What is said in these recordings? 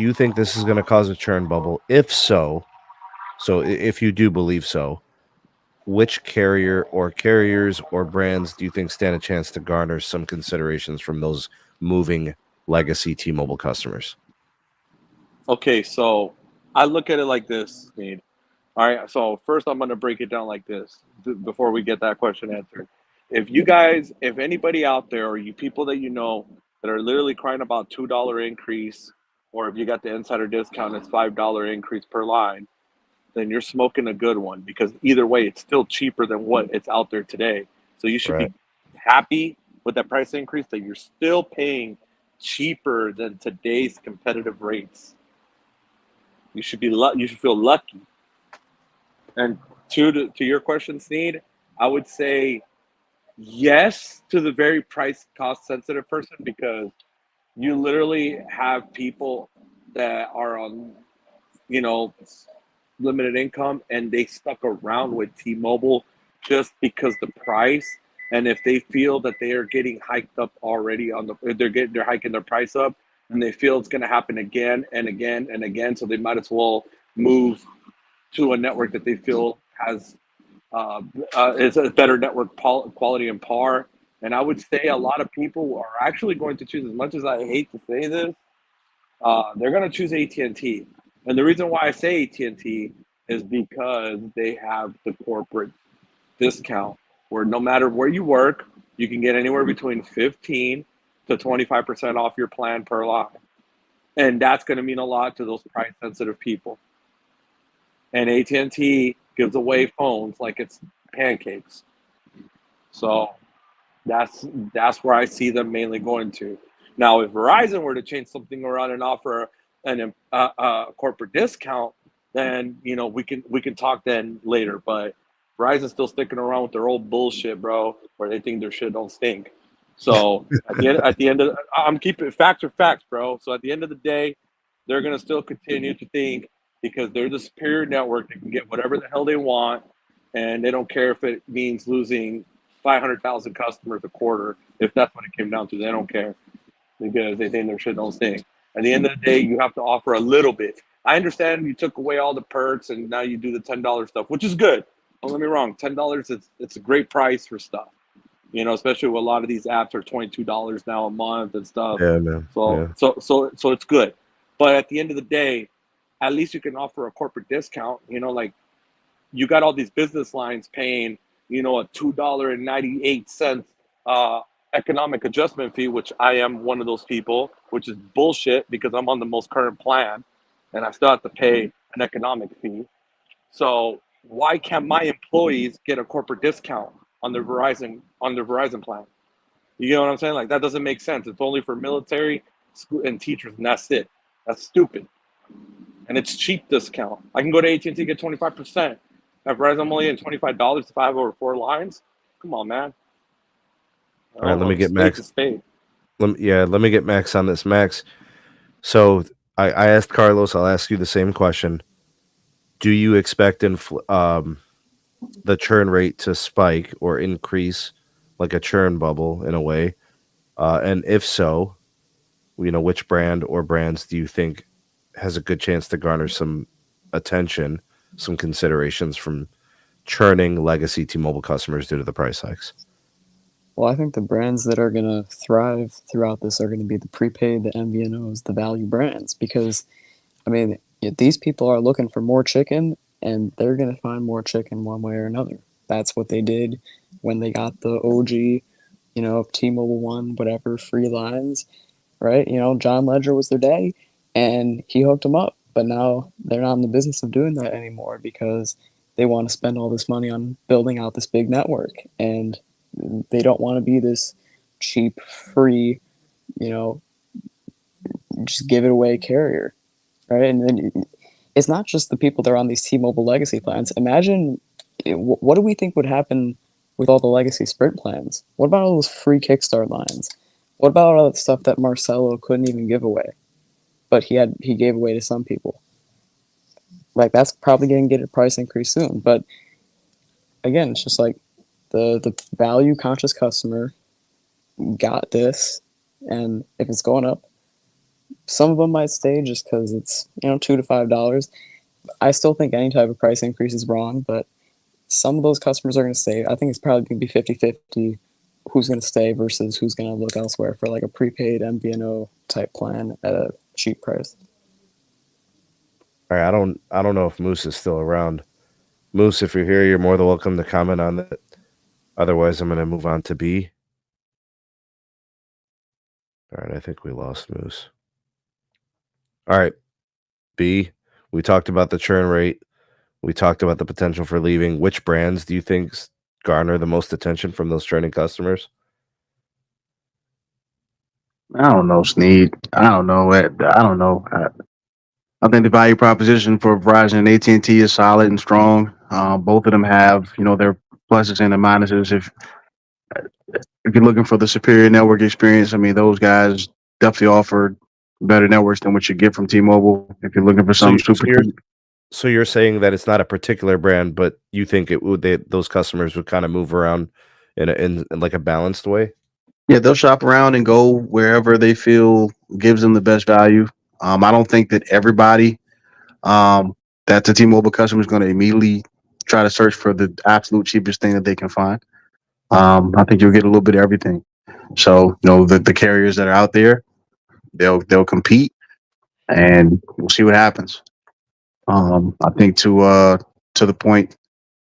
you think this is going to cause a churn bubble? If so, if you do believe so, which carrier or carriers or brands do you think stand a chance to garner some considerations from those moving legacy T-Mobile customers? Okay, so I look at it like this, Sneed. All right, so first I'm going to break it down like this before we get that question answered. If you guys, if anybody out there or you people that you know that are literally crying about $2 increase, or if you got the insider discount, it's $5 increase per line, then you're smoking a good one because either way, it's still cheaper than what it's out there today. So you should Right. be happy with that price increase that you're still paying cheaper than today's competitive rates. You should feel lucky. And to your question, Sneed, I would say yes to the very price cost sensitive person because you literally have people that are on, you know, limited income and they stuck around with T-Mobile just because the price. And if they feel that they are getting hiked up already on the, they're hiking their price up, and they feel it's going to happen again and again and again, so they might as well move to a network that they feel has is a better network quality and par. And I would say a lot of people are actually going to choose, as much as I hate to say this, they're going to choose AT&T. And the reason why I say AT&T is because they have the corporate discount where no matter where you work, you can get anywhere between 15 to 25% off your plan per line. And that's going to mean a lot to those price sensitive people. And AT&T gives away phones like it's pancakes. So that's where I see them mainly going to. Now, if Verizon were to change something around and offer a corporate discount, then we can talk then later. But Verizon's still sticking around with their old bullshit, bro, where they think their shit don't stink. So at the end of I'm keeping facts are facts, bro. So at the end of the day, they're gonna still continue to think because they're the superior network. They can get whatever the hell they want, and they don't care if it means losing 500,000 customers a quarter. If that's what it came down to, they don't care because they think their shit don't stink. At the end of the day, you have to offer a little bit. I understand you took away all the perks and now you do the $10 stuff, which is good. Don't get me wrong, $10 it's a great price for stuff. Especially with a lot of these apps are $22 now a month and stuff. Yeah, man. So Yeah. so it's good. But at the end of the day, at least you can offer a corporate discount. Like you got all these business lines paying, a $2.98 economic adjustment fee, which I am one of those people, which is bullshit because I'm on the most current plan and I still have to pay an economic fee. So why can't my employees get a corporate discount on their Verizon plan? You know what I'm saying? Like that doesn't make sense. It's only for military, school, and teachers, and that's it. That's stupid. And it's cheap discount. I can go to AT&T get 25%. At Verizon, I'm only getting $25 if I have over 4 lines. Come on, man. All right, let me get Spade's Max. a spade. Let me get Max on this. Max. So I asked Carlos. I'll ask you the same question. Do you expect the churn rate to spike or increase, like a churn bubble in a way? And if so, which brand or brands do you think has a good chance to garner some attention, some considerations from churning legacy T-Mobile customers due to the price hikes? Well, I think the brands that are going to thrive throughout this are going to be the prepaid, the MVNOs, the value brands, because, I mean, these people are looking for more chicken, and they're going to find more chicken one way or another. That's what they did when they got the OG, T-Mobile One, whatever, free lines, right? John Ledger was their daddy, and he hooked them up. But now they're not in the business of doing that anymore because they want to spend all this money on building out this big network, and they don't want to be this cheap, free, you know, just give it away carrier, right? And then it's not just the people that are on these T-Mobile legacy plans. Imagine what do we think would happen with all the legacy Sprint plans? What about all those free Kickstart lines? What about all that stuff that Marcelo couldn't even give away, but he gave away to some people? Like that's probably going to get a price increase soon. But again, it's just like the value conscious customer got this, and if it's going up, some of them might stay just because it's $2 to $5. I still think any type of price increase is wrong, but some of those customers are going to stay. I think it's probably going to be 50-50 who's going to stay versus who's going to look elsewhere for like a prepaid MVNO type plan at a cheap price. All right, I don't know if Moose is still around. Moose, if you're here, you're more than welcome to comment on that. Otherwise, I'm going to move on to B. All right, I think we lost Moose. All right, B. We talked about the churn rate. We talked about the potential for leaving. Which brands do you think garner the most attention from those churning customers? I don't know, Sneed. I don't know. I don't know. I think the value proposition for Verizon and AT&T is solid and strong. Both of them have, their pluses and their minuses. If you're looking for the superior network experience, I mean, those guys definitely offer better networks than what you get from T-Mobile. If you're looking for So, something super cheap. so you're saying that it's not a particular brand, but you think those customers would kind of move around in like a balanced way? Yeah, they'll shop around and go wherever they feel gives them the best value. I don't think that everybody that the T-Mobile customer is going to immediately try to search for the absolute cheapest thing that they can find. I think you'll get a little bit of everything. So, the carriers that are out there, they'll compete, and we'll see what happens. I think to the point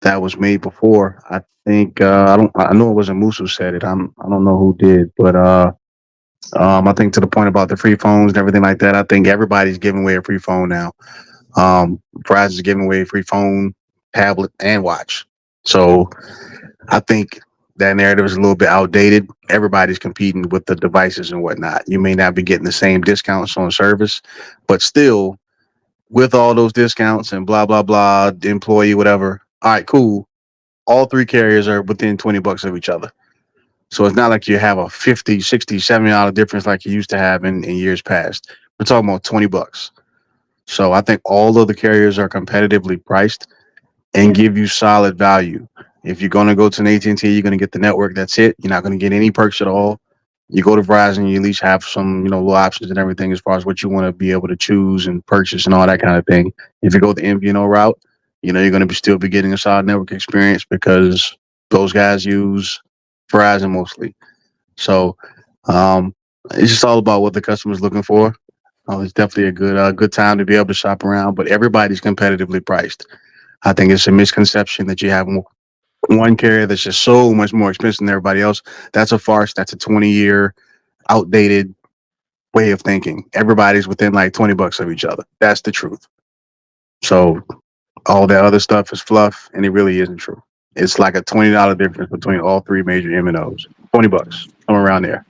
that was made before, I think I know it wasn't Moose who said it. I don't know who did, but I think to the point about the free phones and everything like that, I think everybody's giving away a free phone now. Verizon is giving away a free phone, tablet, and watch. So I think that narrative is a little bit outdated. Everybody's competing with the devices and whatnot. You may not be getting the same discounts on service, but still, with all those discounts and blah blah blah, employee whatever. All right, cool. All three carriers are within $20 of each other. So it's not like you have a 50, 60, $70 difference like you used to have in years past. We're talking about $20. So I think all of the carriers are competitively priced and give you solid value. If you're going to go to an AT&T, you're going to get the network. That's it. You're not going to get any perks at all. You go to Verizon, you at least have some, little options and everything as far as what you want to be able to choose and purchase and all that kind of thing. If you go the MVNO route, you're going to still be getting a solid network experience because those guys use Verizon mostly. So it's just all about what the customer's looking for. It's definitely a good time to be able to shop around, but everybody's competitively priced. I think it's a misconception that you have one carrier that's just so much more expensive than everybody else. That's a farce. That's a 20-year outdated way of thinking. Everybody's within like $20 of each other. That's the truth. So all that other stuff is fluff, and it really isn't true. It's like a $20 difference between all three major MNOs. $20, somewhere around there.